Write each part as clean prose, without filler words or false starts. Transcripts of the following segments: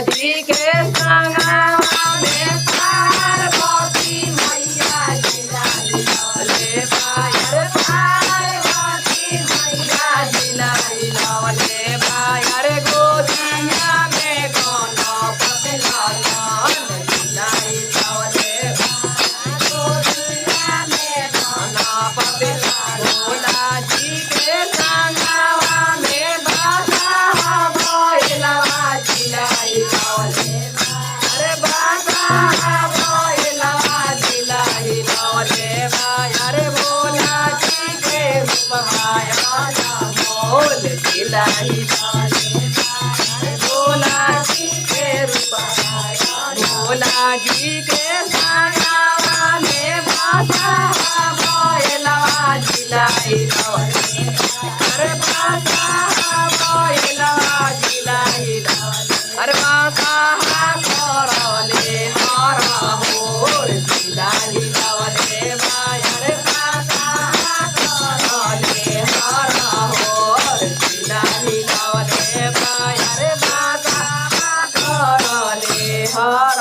जी के संगवा में पार्वती मैया जिलाले बायर पार्वती मैया जिलाले बायर गोदिया में गणपति लालन जिलाले गोदिया में गणपति भोला जी के संगवा में बासा भैलवा जिलाले अरे बासा भैलवा जिलाले अरे भोला जी के रूपमाया बोल जिलाले भोला जी के रूपमाया भोला जी के संगवा में बासा भैलवा जिलाले अरे बासा भैलवा जिलाले अरे बासा करले हर होर जिलाले अरे बासा करले हर होर जिलाले अरे बासा करले हर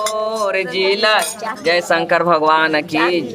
होर जिला। जय शंकर भगवान की जय।